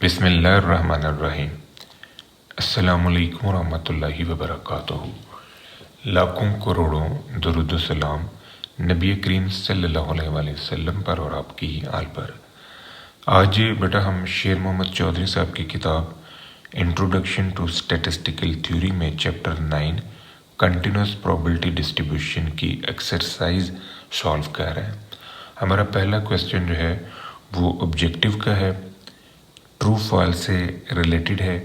बिस्मिल्लाहिर्रहमानिर्रहीम। अस्सलामुअलैकुम रहमतुल्लाहि व बरकातुहू। लाखों करोड़ों दुरूद सलाम नबी करीम सल्लल्लाहु अलैहि वसल्लम पर और आपकी आल पर। आज बेटा हम शेर मोहम्मद चौधरी साहब की किताब इंट्रोडक्शन टू स्टैटिस्टिकल थ्योरी में चैप्टर 9 कंटिन्यूस प्रोबेबिलिटी डिस्ट्रीब्यूशन की एक्सरसाइज सॉल्व कर रहे हैं। हमारा पहला क्वेश्चन जो है वो ऑब्जेक्टिव का है, ट्रू फॉल्स से रिलेटेड है।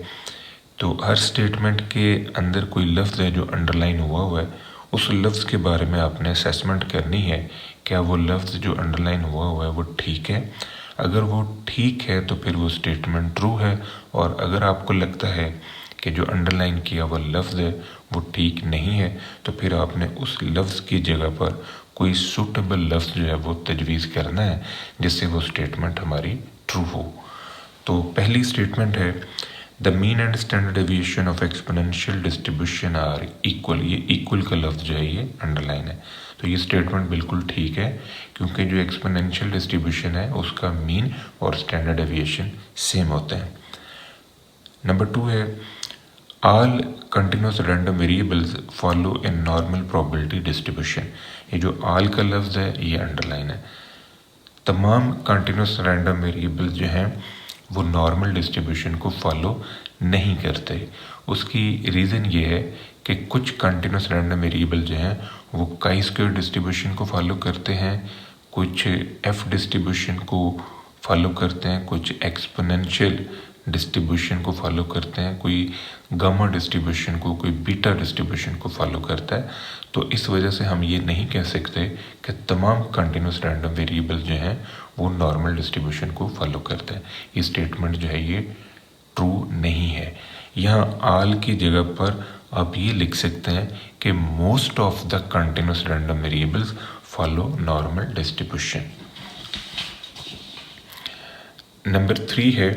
तो हर स्टेटमेंट के अंदर कोई लफ्ज़ है जो अंडरलाइन हुआ है, उस लफ्ज़ के बारे में आपने असेसमेंट करनी है। क्या वो लफ्ज़ जो अंडरलाइन हुआ है वो ठीक है? अगर वो ठीक है तो फिर वो स्टेटमेंट ट्रू है, और अगर आपको लगता है कि जो अंडरलाइन किया हुआ लफ्ज़ है वो ठीक नहीं है तो फिर आपने उस लफ्ज़ की जगह पर कोई सूटेबल लफ्ज़ जो है वो तजवीज़ करना है जिससे वो स्टेटमेंट हमारी ट्रू हो। तो पहली स्टेटमेंट है the mean and standard deviation of exponential distribution are equal. ये इक्वल का लफ्ज़ जो है ये अंडरलाइन है, तो ये स्टेटमेंट बिल्कुल ठीक है क्योंकि जो एक्सपोनेंशियल डिस्ट्रीब्यूशन है उसका मीन और स्टैंडर्ड डेविएशन सेम होते हैं। नंबर 2 है all continuous random variables follow in normal probability distribution. ये जो ऑल का लफ्ज़ है ये अंडरलाइन है। तमाम कंटिन्यूस रैंडम वेरिएबल्स जो हैं वो नॉर्मल डिस्ट्रीब्यूशन को फॉलो नहीं करते। उसकी रीज़न ये है कि कुछ कंटिन्यूस रैंडम वेरिएबल जो हैं वो काई स्क्वायर डिस्ट्रीब्यूशन को फॉलो करते हैं, कुछ एफ डिस्ट्रीब्यूशन को फॉलो करते हैं, कुछ एक्सपोनेंशियल डिस्ट्रीब्यूशन को फॉलो करते हैं, कोई गामा डिस्ट्रीब्यूशन को, कोई बीटा डिस्ट्रीब्यूशन को फॉलो करता है। तो इस वजह से हम ये नहीं कह सकते कि तमाम कंटिन्यूस रैंडम वेरिएबल जो हैं वो नॉर्मल डिस्ट्रीब्यूशन को फॉलो करते हैं। ये स्टेटमेंट जो है ये ट्रू नहीं है। यहाँ आल की जगह पर आप ये लिख सकते हैं कि most of the continuous random variables follow normal distribution. Number 3 है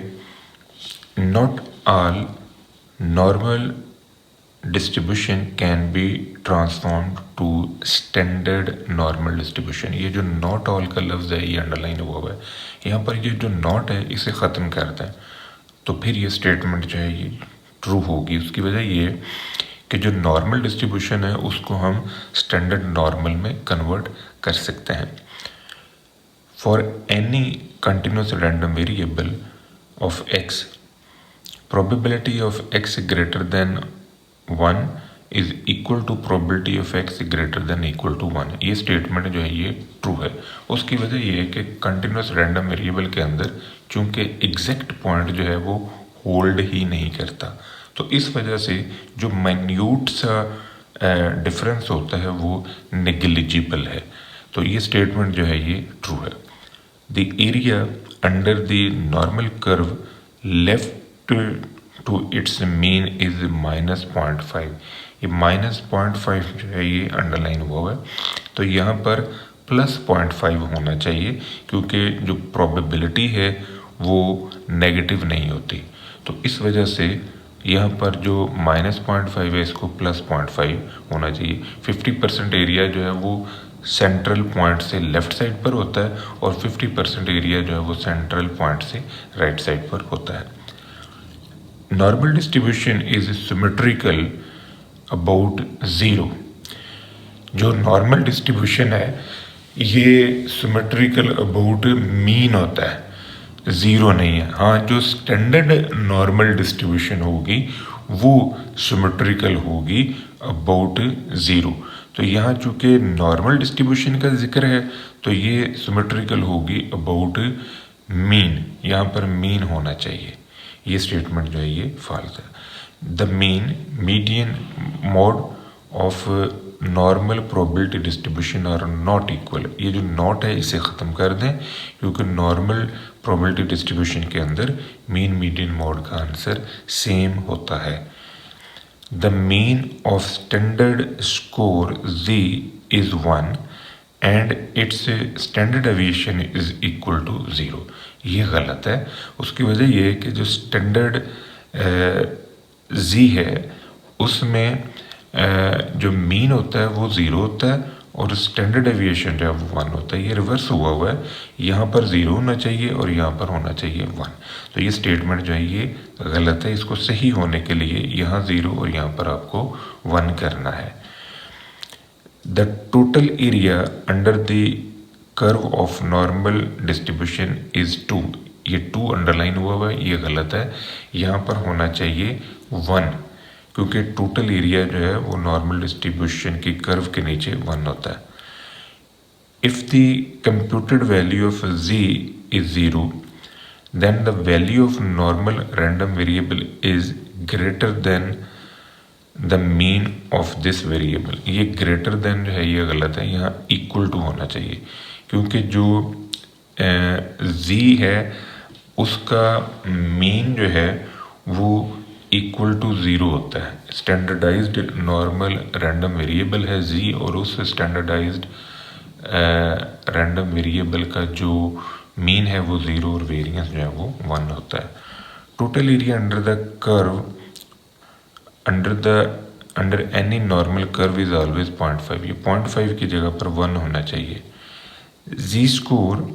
not all normal distribution can be transform to standard normal distribution. ये जो नॉट ऑल का लफ्ज़ है ये अंडरलाइन हुआ है, यहाँ पर ये जो नॉट है इसे ख़त्म कर दें तो फिर ये स्टेटमेंट जो है ये ट्रू होगी। उसकी वजह ये कि जो नॉर्मल डिस्ट्रीब्यूशन है उसको हम स्टैंडर्ड नॉर्मल में कन्वर्ट कर सकते हैं। For any continuous random variable of x probability of x greater than 1 is equal to probability of x greater than equal to 1। ये स्टेटमेंट जो है ये ट्रू है। उसकी वजह ये है कि कंटिन्यूस रैंडम वेरिएबल के अंदर चूंकि एग्जैक्ट पॉइंट जो है वो होल्ड ही नहीं करता, तो इस वजह से जो माइन्यूट सा डिफरेंस होता है वो नेग्लिजिबल है। तो ये स्टेटमेंट जो है ये ट्रू है। The area under the normal curve left to its mean is -0.5। ये -0.5 जो है ये अंडरलाइन हुआ है, तो यहाँ पर +0.5 होना चाहिए क्योंकि जो प्रोबेबिलिटी है वो नेगेटिव नहीं होती। तो इस वजह से यहाँ पर जो -0.5 है इसको +0.5 होना चाहिए। 50% एरिया जो है वो सेंट्रल पॉइंट से लेफ़्ट साइड पर होता है और 50% एरिया जो है वो सेंट्रल पॉइंट से राइट साइड पर होता है। Normal distribution is symmetrical about 0। जो नॉर्मल डिस्ट्रीब्यूशन है ये सिमेट्रिकल अबाउट मीन होता है, 0 नहीं है। हाँ, जो स्टैंडर्ड नॉर्मल डिस्ट्रीब्यूशन होगी वो सिमेट्रिकल होगी अबाउट 0। तो यहाँ चूँकि नॉर्मल डिस्ट्रीब्यूशन का जिक्र है तो ये सिमेट्रिकल होगी अबाउट मीन, यहाँ पर मीन होना चाहिए। ये स्टेटमेंट जो है ये फॉल्स है। The mean median mode of normal probability distribution are not equal. ये जो नॉट है इसे ख़त्म कर दें क्योंकि नॉर्मल प्रोबेबिलिटी डिस्ट्रीब्यूशन के अंदर मीन मीडियन मोड का आंसर सेम होता है। The mean of standard score z is 1 and its standard deviation is equal to 0। ये गलत है। उसकी वजह ये है कि जो स्टैंडर्ड z है उसमें जो मीन होता है वो 0 होता है और स्टैंडर्ड डेविएशन जो है वो 1 होता है। ये रिवर्स हुआ है, यहाँ पर 0 होना चाहिए और यहाँ पर होना चाहिए 1। तो ये स्टेटमेंट जो है ये गलत है। इसको सही होने के लिए यहाँ 0 और यहाँ पर आपको 1 करना है। The total area under the curve of normal distribution is 2। ये 2 अंडरलाइन हुआ है, ये गलत है। यहाँ पर होना चाहिए 1, क्योंकि टोटल एरिया जो है वो नॉर्मल डिस्ट्रीब्यूशन की कर्व के नीचे 1 होता है। If the computed value of z is 0, then the value of normal random variable is greater than the mean of this variable. ये ग्रेटर देन जो है ये गलत है, यहाँ इक्वल टू होना चाहिए, क्योंकि जो z है उसका मीन जो है वो इक्वल टू 0 होता है। स्टैंडर्डाइज्ड नॉर्मल रैंडम वेरिएबल है z, और उस स्टैंडर्डाइज्ड रैंडम वेरिएबल का जो मीन है वो 0 और वेरिएंस जो है वो 1 होता है। Total area under the curve under any normal curve is always 0.5। ये 0.5 की जगह पर 1 होना चाहिए। z score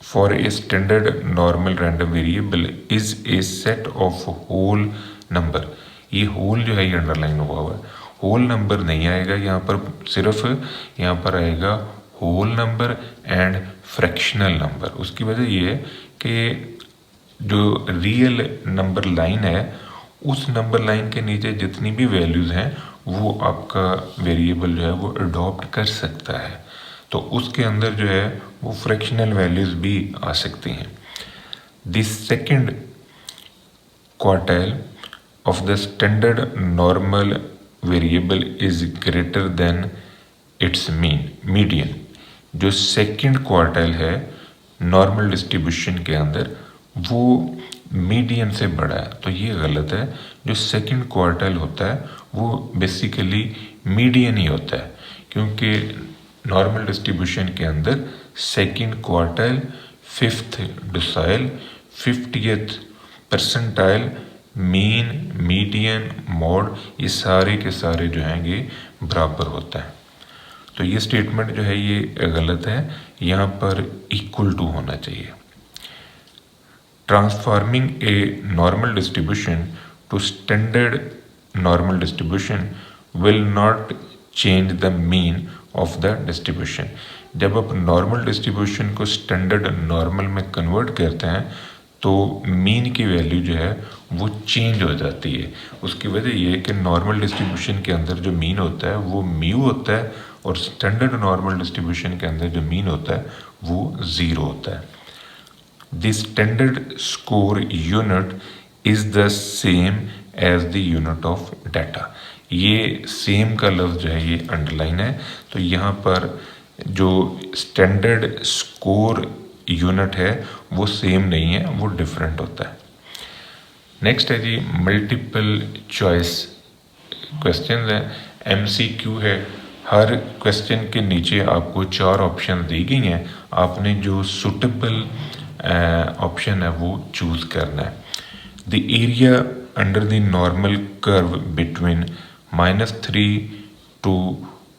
for a standard normal random variable is a set of whole number। ये होल जो है ये अंडरलाइन हुआ है, होल नंबर नहीं आएगा यहाँ पर, सिर्फ यहाँ पर आएगा whole number and fractional number. उसकी वजह ये है कि जो रियल नंबर लाइन है उस नंबर लाइन के नीचे जितनी भी वैल्यूज़ हैं वो आपका वेरिएबल जो है वो अडॉप्ट कर सकता है, तो उसके अंदर जो है वो फ्रैक्शनल वैल्यूज भी आ सकती हैं। The second quartile of the standard normal variable is greater then it's median. जो सेकंड क्वार्टाइल है नॉर्मल डिस्ट्रीब्यूशन के अंदर वो मीडियन से बड़ा है, तो ये गलत है। जो सेकंड क्वार्टाइल होता है वो बेसिकली मीडियन ही होता है, क्योंकि नॉर्मल डिस्ट्रीब्यूशन के अंदर second quartile, 5th decile, 50th percentile, mean, median, mod, ये सारे के सारे जो हैं ये बराबर होता है। तो ये स्टेटमेंट जो है ये गलत है, यहाँ पर इक्वल टू होना चाहिए। Transforming a normal distribution to standard normal distribution will not change the mean of the distribution. जब आप नॉर्मल डिस्ट्रीब्यूशन को स्टैंडर्ड नॉर्मल में कन्वर्ट करते हैं तो मीन की वैल्यू जो है वो चेंज हो जाती है। उसकी वजह ये है कि नॉर्मल डिस्ट्रीब्यूशन के अंदर जो मीन होता है वो म्यू होता है, और स्टैंडर्ड नॉर्मल डिस्ट्रीब्यूशन के अंदर जो मीन होता है वो 0 होता है। The standard score unit is the same as the unit of data. ये सेम का लफ्ज़ जो है ये अंडरलाइन है, तो यहाँ पर जो स्टैंडर्ड स्कोर यूनिट है वो सेम नहीं है, वो डिफरेंट होता है। नेक्स्ट है जी मल्टीपल चॉइस क्वेश्चन है, MCQ है। हर क्वेश्चन के नीचे आपको 4 ऑप्शन दी गई हैं, आपने जो सुटेबल ऑप्शन है वो चूज़ करना है। The area under the normal curve between -3 to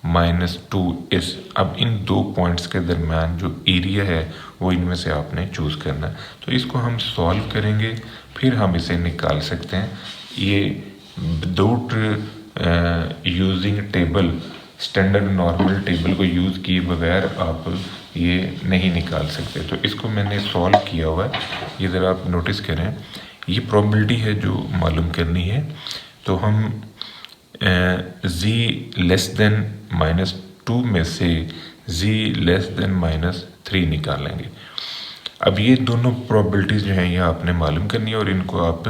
-2 इस। अब इन 2 पॉइंट्स के दरम्यान जो एरिया है वो इनमें से आपने चूज़ करना है। तो इसको हम सॉल्व करेंगे, फिर हम इसे निकाल सकते हैं। ये without using table, standard normal table को यूज़ किए बगैर आप ये नहीं निकाल सकते। तो इसको मैंने सॉल्व किया हुआ है, ये ज़रा आप नोटिस करें। ये प्रोबेबिलिटी है जो मालूम करनी है, तो हम z लेस देन -2 में से z लेस देन -3 निकालेंगे। अब ये दोनों प्रोबेबिलिटीज़ जो हैं ये आपने मालूम करनी है, और इनको आप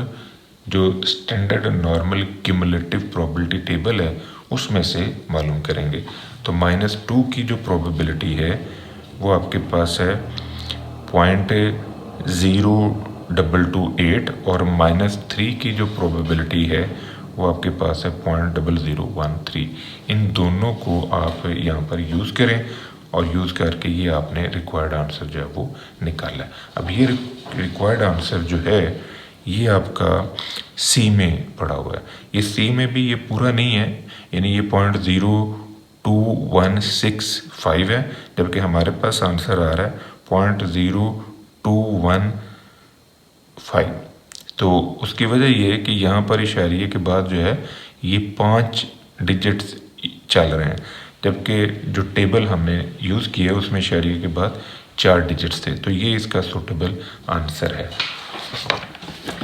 जो standard normal cumulative probability table है उसमें से मालूम करेंगे। तो -2 की जो प्रोबेबिलिटी है वो आपके पास है 0.0228, और -3 की जो प्रोबेबिलिटी है वो आपके पास है 0.0013। इन दोनों को आप यहाँ पर यूज़ करें, और यूज़ करके ये आपने रिक्वायर्ड आंसर जो है वो निकाला है। अब ये रिक्वायर्ड आंसर जो है ये आपका C में पड़ा हुआ है। ये C में भी ये पूरा नहीं है, यानी ये 0.0 0.0165 है, जबकि हमारे पास आंसर आ रहा है 0.0215। तो उसकी वजह ये है कि यहाँ पर इशारिये के बाद जो है ये 5 डिजिट्स चल रहे हैं, जबकि जो टेबल हमने यूज़ किया है उसमें इशारिये के बाद 4 डिजिट्स थे। तो ये इसका सूटेबल आंसर है।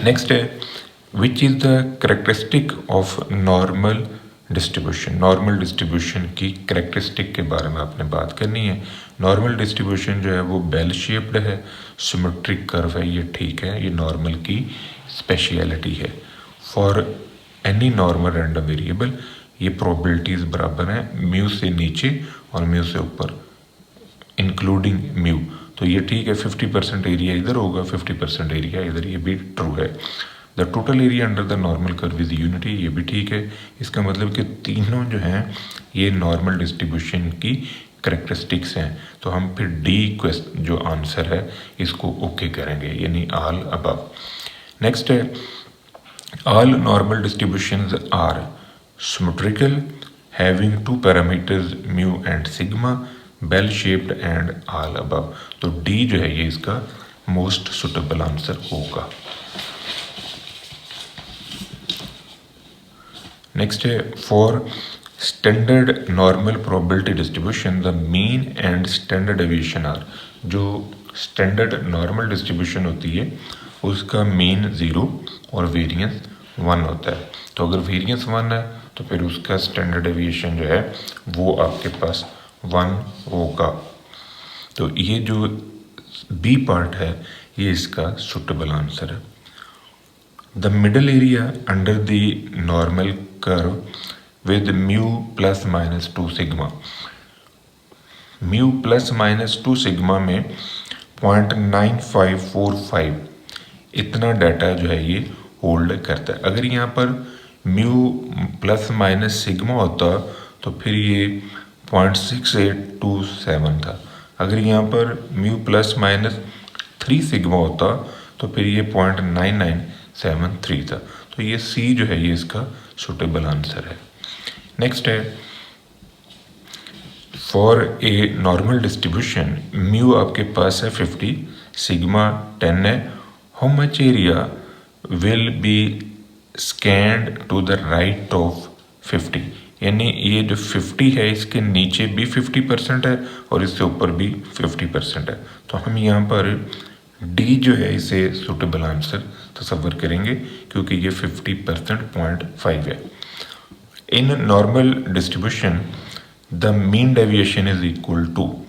नेक्स्ट है, which is the characteristic of normal distribution. Normal distribution की करेक्टरिस्टिक के बारे में आपने बात करनी है। नॉर्मल डिस्ट्रीब्यूशन जो है वो बेल शेप्ड है, सिमेट्रिक कर्व है, ये ठीक है, ये नॉर्मल की स्पेशलिटी है। For any normal random variable ये प्रोबेबिलिटीज़ बराबर हैं, म्यू से नीचे और म्यू से ऊपर इंक्लूडिंग म्यू। तो ये ठीक है, 50% एरिया इधर होगा, 50% एरिया इधर, ये भी ट्रू है। The total area under the normal curve is unity, ये भी ठीक है। इसका मतलब कि तीनों जो हैं ये नॉर्मल डिस्ट्रीब्यूशन की करेक्टरिस्टिक्स हैं। तो हम फिर डी क्वेश्चन जो आंसर है इसको ओके करेंगे, यानी ऑल अबव। नेक्स्ट है, all normal distributions are symmetrical having 2 parameters mu and sigma, bell shaped and all above. तो डी जो है ये इसका मोस्ट सुटेबल आंसर होगा। नेक्स्ट है, for standard normal probability distribution the mean and standard deviation are. जो standard normal distribution होती है उसका मीन 0 और वेरिएंस 1 होता है। तो अगर वेरिएंस 1 है तो फिर उसका स्टैंडर्ड डेविएशन जो है वो आपके पास 1 होगा। तो ये जो बी पार्ट है ये इसका सुटेबल आंसर है। The middle area under the normal curve with mu plus minus 2 sigma. Mu plus minus 2 sigma में 0.9545 इतना डाटा जो है ये होल्ड करता है। अगर यहाँ पर म्यू प्लस माइनस सिग्मा होता तो फिर ये 0.6827 था। अगर यहाँ पर म्यू प्लस माइनस 3 सिग्मा होता तो फिर ये 0.9973 था। तो ये सी जो है ये इसका सुटेबल आंसर है। नेक्स्ट है, for a normal distribution mu आपके पास है 50, सिग्मा 10 है, how much area will be scanned to the right of 50। यानी ये जो 50 है इसके नीचे भी 50% है और इससे ऊपर भी 50% है। तो हम यहाँ पर डी जो है इसे सुटेबल आंसर तस्वर करेंगे क्योंकि ये 50% 0.5 है। In normal distribution the mean deviation is equal to,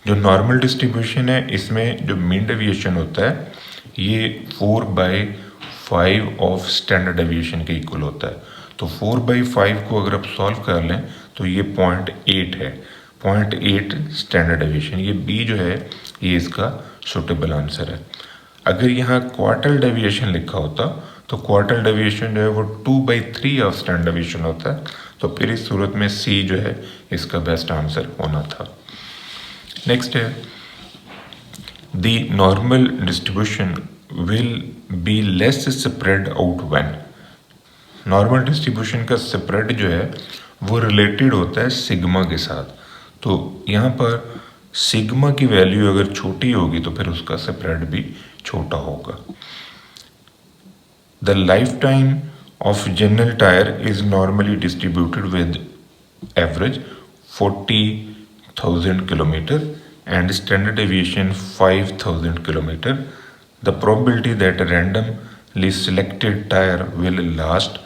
जो नॉर्मल डिस्ट्रीब्यूशन है इसमें जो मीन डेविएशन होता है ये 4/5 ऑफ स्टैंडर्ड डेविएशन के इक्वल होता है। तो 4/5 को अगर आप सॉल्व कर लें तो ये 0.8 है, 0.8 स्टैंडर्ड डेविएशन। ये बी जो है ये इसका सुटेबल आंसर है। अगर यहाँ क्वार्टर डेविएशन लिखा होता तो क्वार्टर डेविएशन जो है वो 2/3 ऑफ स्टैंडर्ड डेविएशन होता है। तो फिर इस सूरत में सी जो है इसका बेस्ट आंसर होना था। नेक्स्ट है, the normal distribution will be less spread out when. Normal distribution का स्प्रेड जो है वो रिलेटेड होता है सिग्मा के साथ। तो यहाँ पर सिग्मा की वैल्यू अगर छोटी होगी तो फिर उसका स्प्रेड भी छोटा होगा। The life time of general tyre is normally distributed with average 40,000 kilometre and standard deviation 5,000 kilometer. The probability that a randomly selected tire will last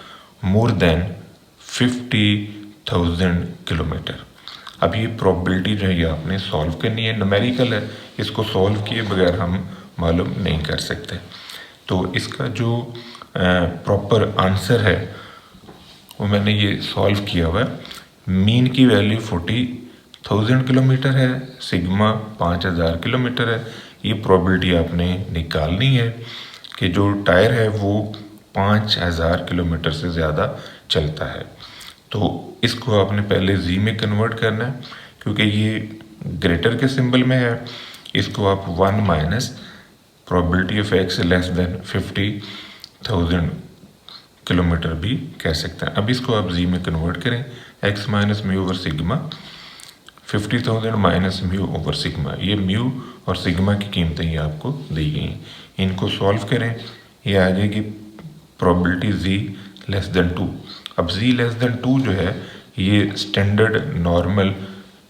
more than 50,000 kilometer. अब ये probability जो है ये आपने सॉल्व करनी है, न्यूमेरिकल है, इसको सॉल्व किए बगैर हम मालूम नहीं कर सकते। तो इसका जो प्रॉपर आंसर है वो मैंने ये सॉल्व किया हुआ है। मीन की वैल्यू 40,000 किलोमीटर है, सिग्मा 5,000 किलोमीटर है। ये प्रोबेबिलिटी आपने निकालनी है कि जो टायर है वो 5,000 किलोमीटर से ज़्यादा चलता है। तो इसको आपने पहले जी में कन्वर्ट करना है क्योंकि ये ग्रेटर के सिंबल में है। इसको आप 1 minus probability of x less than 50,000 kilometre भी कह सकते हैं। अब इसको आप जी में कन्वर्ट करें x minus mu over sigma, 50,000 minus mu over sigma. ये म्यू और सिग्मा की कीमतें ये आपको दी गई हैं। इनको सॉल्व करें, ये आ जाएगी प्रोबेबिलिटी z लेस देन 2। अब z लेस देन 2 जो है ये स्टैंडर्ड नॉर्मल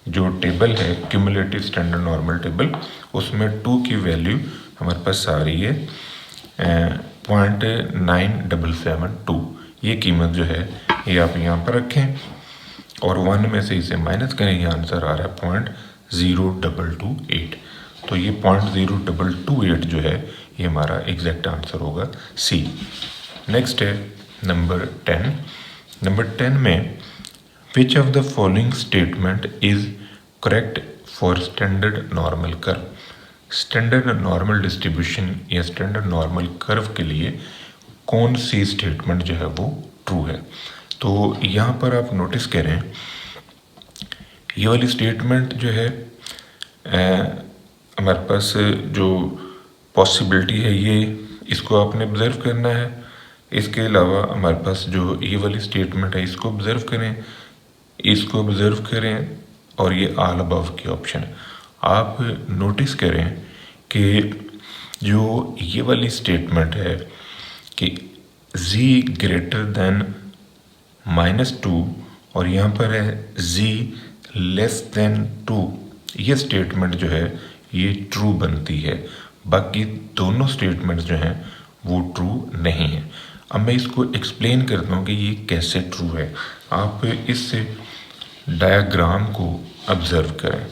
जो टेबल है, क्यूमुलेटिव स्टैंडर्ड नॉर्मल टेबल, उसमें 2 की वैल्यू हमारे पास आ रही है 0.9772। ये कीमत जो है ये आप यहाँ पर रखें और 1 में से इसे माइनस करें, ये आंसर आ रहा है 0.0228। तो ये 0.0228 जो है ये हमारा एग्जैक्ट आंसर होगा सी। नेक्स्ट है नंबर 10। नंबर 10 में which of the following statement is correct for standard normal curve. Standard normal distribution या स्टैंडर्ड नॉर्मल कर्व के लिए कौन सी स्टेटमेंट जो है वो ट्रू है। तो यहाँ पर आप नोटिस करें, ये वाली स्टेटमेंट जो है हमारे पास जो पॉसिबिलिटी है ये इसको आपने ऑब्जर्व करना है। इसके अलावा हमारे पास जो ये वाली स्टेटमेंट है इसको ऑब्जर्व करें, इसको ऑब्जर्व करें और ये ऑल अबव की ऑप्शन। आप नोटिस करें कि जो ये वाली स्टेटमेंट है कि z ग्रेटर देन -2 और यहाँ पर है z लेस देन 2, ये स्टेटमेंट जो है ये ट्रू बनती है। बाकी दोनों स्टेटमेंट्स जो हैं वो ट्रू नहीं है। अब मैं इसको एक्सप्लेन करता हूँ कि ये कैसे ट्रू है। आप इस डायग्राम को ऑब्जर्व करें।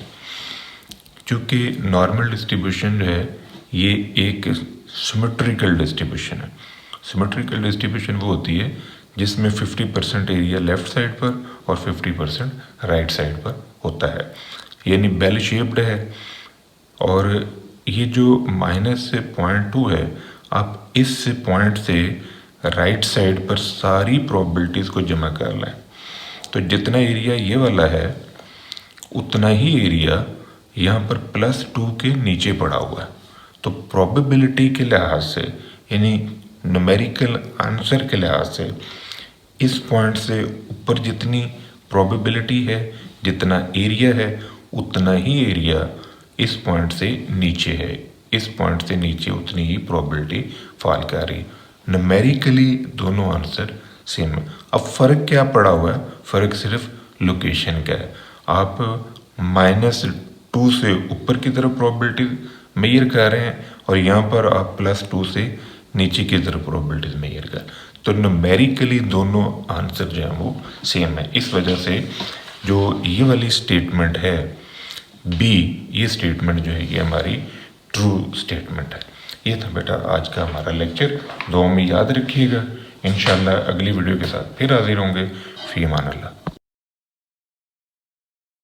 चूँकि नॉर्मल डिस्ट्रीब्यूशन जो है ये एक सिमेट्रिकल डिस्ट्रीब्यूशन है। सिमेट्रिकल डिस्ट्रीब्यूशन वो होती है जिसमें 50% एरिया लेफ्ट साइड पर और 50% राइट साइड पर होता है, यानी बेल शेप्ड है। और ये जो -0.2 है, आप इस पॉइंट से राइट साइड पर सारी प्रोबेबिलिटीज़ को जमा कर लें तो जितना एरिया ये वाला है उतना ही एरिया यहाँ पर +2 के नीचे पड़ा हुआ है। तो प्रोबेबिलिटी के लिहाज से यानी न्यूमेरिकल आंसर के लिहाज से इस पॉइंट से ऊपर जितनी प्रोबेबिलिटी है, जितना एरिया है, उतना ही एरिया इस पॉइंट से नीचे है। इस पॉइंट से नीचे उतनी ही प्रोबेबिलिटी फॉल कर रही। न्यूमेरिकली दोनों आंसर सेम है। अब फ़र्क क्या पड़ा हुआ है? फ़र्क सिर्फ लोकेशन का है। आप -2 से ऊपर की तरफ प्रोबेबिलिटी मेजर कर रहे हैं और यहाँ पर आप +2 से नीचे की तरफ प्रोबेबिलिटीज मेजर कर, तो न्यूमेरिकली दोनों आंसर जो है वो सेम है। इस वजह से जो ये वाली स्टेटमेंट है बी, ये स्टेटमेंट जो है ये हमारी ट्रू स्टेटमेंट है। ये था बेटा आज का हमारा लेक्चर। दुआ में याद रखिएगा। इंशाल्लाह अगली वीडियो के साथ फिर हाजिर होंगे। फी अमान अल्लाह।